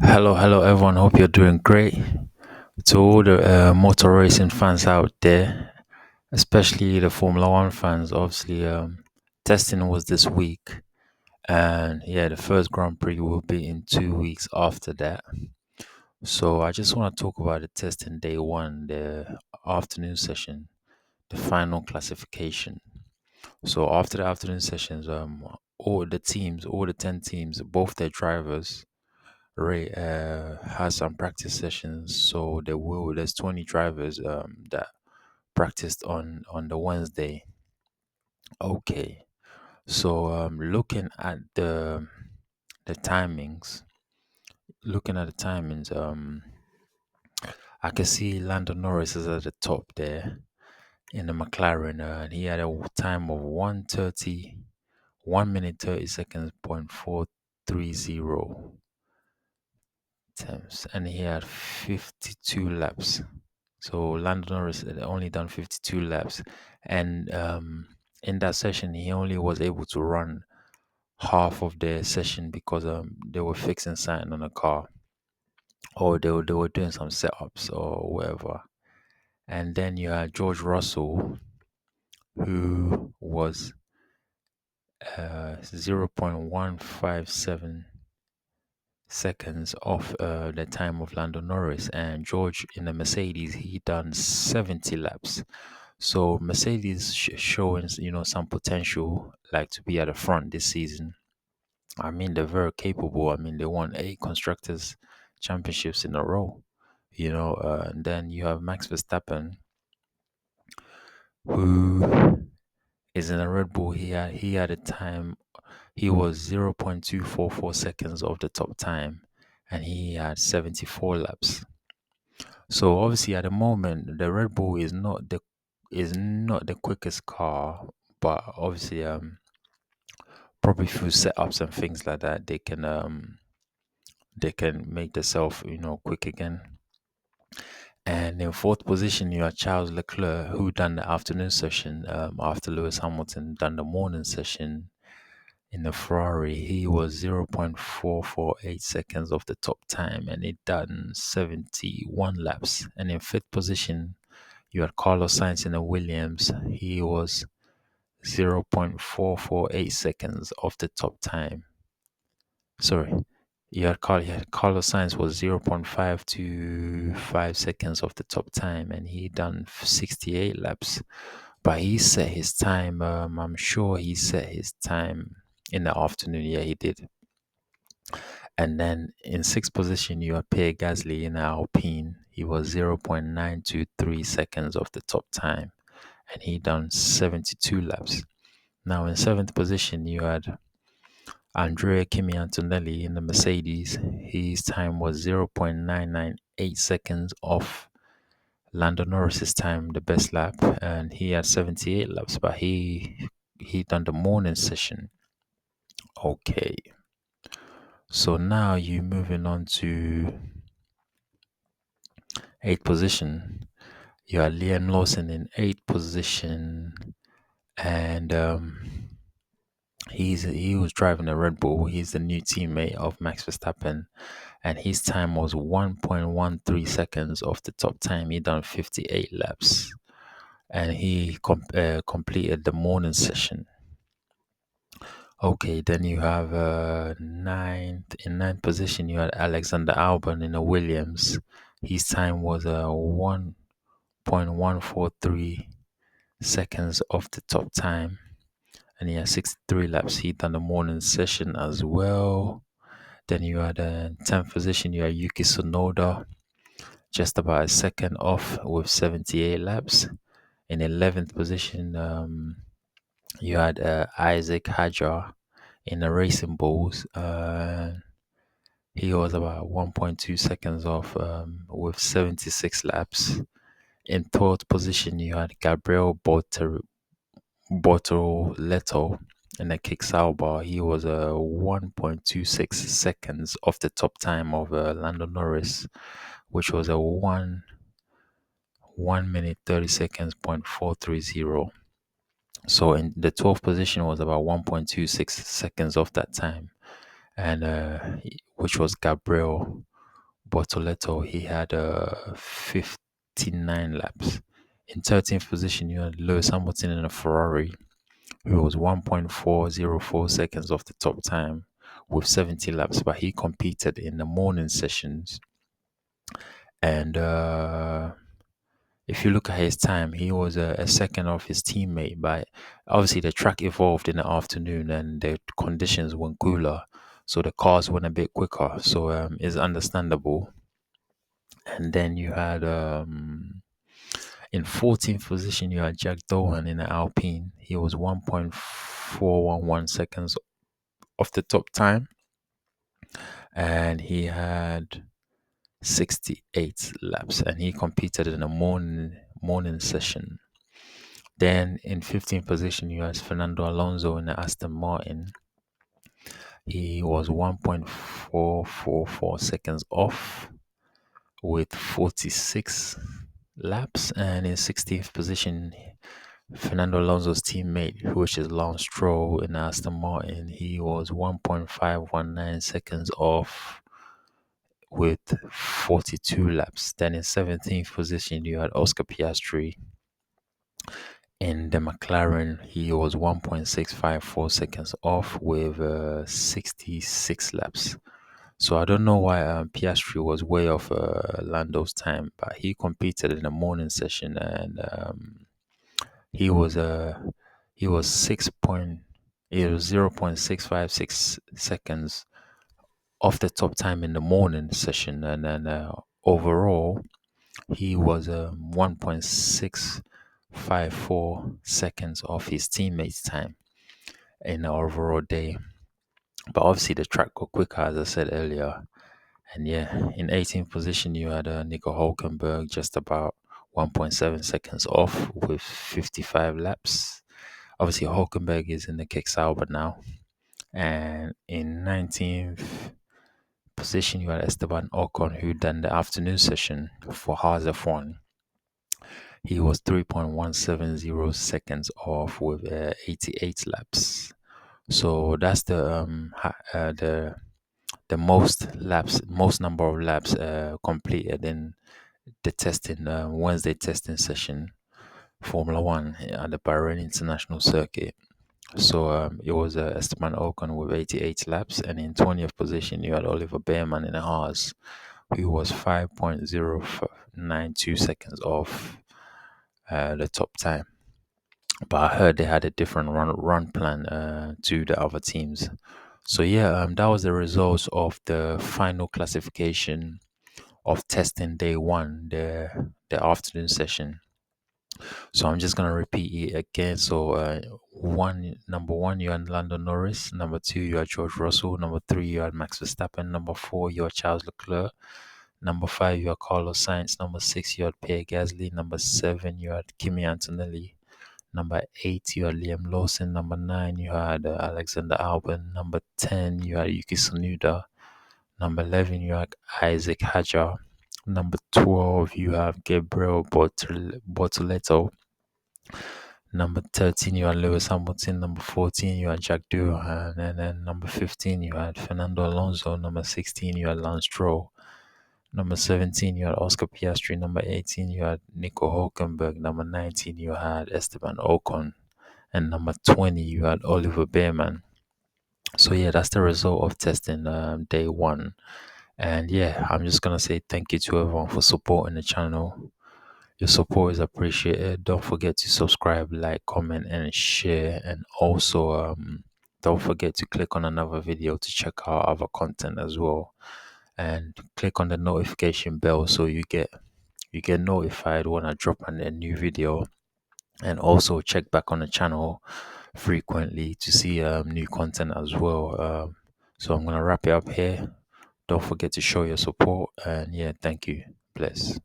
Hello, everyone. Hope you're doing great. To all the motor racing fans out there, especially the Formula One fans, obviously, testing was this week, and yeah, the first Grand Prix will be in 2 weeks after that. So I just want to talk about the testing day one, the afternoon session, the final classification. So after the afternoon sessions, all the 10 teams, both their drivers Ray has some practice sessions, so there's 20 drivers that practiced on the Wednesday. Okay, so the timings, looking at the timings, I can see Lando Norris is at the top there in the McLaren, and he had a time of 1 minute 30 seconds point 430 times, and he had 52 laps. So Lando Norris had only done 52 laps, and in that session he only was able to run half of the session because they were fixing something on the car, or they were doing some setups or whatever. And then you had George Russell, who was 0.157 seconds off the time of Lando Norris, and George in the Mercedes he done 70 laps. So Mercedes showing some potential like to be at the front this season. I mean they're very capable. I mean they won 8 constructors championships in a row. And then you have Max Verstappen, who is in a Red Bull. He had a time. He was 0.244 seconds of the top time, and he had 74 laps. So obviously at the moment the Red Bull is not the quickest car, but obviously probably through setups and things like that they can make themselves quick again. And in fourth position you have Charles Leclerc, who done the afternoon session after Lewis Hamilton done the morning session in the Ferrari. He was 0.448 seconds off the top time, and he done 71 laps. And in fifth position you had Carlos Sainz in the Williams. He was 0.448 seconds off the top time. Sorry, Carlos Sainz was 0.525 seconds off the top time, and he done 68 laps. But he set his time. I'm sure he set his time in the afternoon. Yeah, he did. And then in sixth position, you have Pierre Gasly in the Alpine. He was 0.923 seconds off the top time, and he done 72 laps. Now in seventh position, you had Andrea Kimi Antonelli in the Mercedes. His time was 0.998 seconds off Lando Norris's time, the best lap, and he had 78 laps, but he done the morning session. Okay. So now you moving on to eighth position. You had Liam Lawson in eighth position, and he was driving a Red Bull. He's the new teammate of Max Verstappen, and his time was 1.13 seconds off the top time. He done 58 laps, and he completed the morning session. Okay, then you have ninth position. You had Alexander Albon in a Williams. His time was 1.143 seconds off the top time, and he had 63 laps. He done the morning session as well. Then you had 10th position. You had Yuki Tsunoda, just about a second off with 78 laps. In 11th position, you had Isaac Hadjar in the Racing Bulls. He was about 1.2 seconds off with 76 laps. In third position, you had Gabriel Bortoleto in the Kick Sauber. He was 1.26 seconds off the top time of Lando Norris, which was a 1 minute 30 seconds point 430. So in the 12th position was about 1.26 seconds off that time, and which was Gabriel Bortoleto, he had 59 laps. In 13th position, you had Lewis Hamilton in a Ferrari, who was 1.404 seconds off the top time with 70 laps, but he competed in the morning sessions. And if you look at his time, he was a second off his teammate. But obviously, the track evolved in the afternoon and the conditions went cooler, so the cars went a bit quicker. So it's understandable. And then you had in 14th position, you had Jack Dohan in the Alpine. He was 1.411 seconds off the top time, and he had 68 laps, and he competed in a morning session. Then in 15th position, you had Fernando Alonso in the Aston Martin. He was 1.444 seconds off with 46 laps. And in 16th position, Fernando Alonso's teammate, which is Lance Stroll in Aston Martin, he was 1.519 seconds off with 42 laps. Then in 17th position, you had Oscar Piastri in the McLaren. He was 1.654 seconds off with 66 laps. So I don't know why Piastri was way off Lando's time, but he competed in the morning session, and he was 0.656 seconds off the top time in the morning session, and then overall he was 1.654 seconds off his teammates' time in the overall day. But obviously the track got quicker, as I said earlier. And yeah, in 18th position you had Nico Hulkenberg just about 1.7 seconds off with 55 laps. Obviously Hulkenberg is in the Kick Sauber now. And in 19th position you had Esteban Ocon, who done the afternoon session for Haas F1. He was 3.170 seconds off with 88 laps. So that's the most number of laps completed in the testing Wednesday testing session, Formula One at the Bahrain International Circuit. So it was Esteban Ocon with 88 laps, and in 20th position you had Oliver Bearman in a Haas, who was 5.092 seconds off the top time. But I heard they had a different run plan to the other teams. So yeah, that was the results of the final classification of testing day one, the afternoon session. So I'm just gonna repeat it again. So number one, you had Lando Norris. Number two, you had George Russell. Number three, you had Max Verstappen. Number four, you had Charles Leclerc. Number five, you had Carlos Sainz. Number six, you had Pierre Gasly. Number seven, you had Kimi Antonelli. Number 8, you had Liam Lawson. Number 9, you had Alexander Albon. Number 10, you had Yuki Tsunoda. Number 11, you had Isaac Hadjar. Number 12, you have Gabriel Bortoleto. Number 13, you had Lewis Hamilton. Number 14, you had Jack Doohan. And then number 15, you had Fernando Alonso. Number 16, you had Lance Stroll. Number 17, you had Oscar Piastri. Number 18, you had Nico Hulkenberg. Number 19, you had Esteban Ocon. And number 20, you had Oliver Bearman. So yeah, that's the result of testing day one. And yeah, I'm just going to say thank you to everyone for supporting the channel. Your support is appreciated. Don't forget to subscribe, like, comment, and share. And also, don't forget to click on another video to check out other content as well. And click on the notification bell so you get notified when I drop a new video. And also check back on the channel frequently to see new content as well. So I'm gonna wrap it up here. Don't forget to show your support, and yeah, thank you. Bless.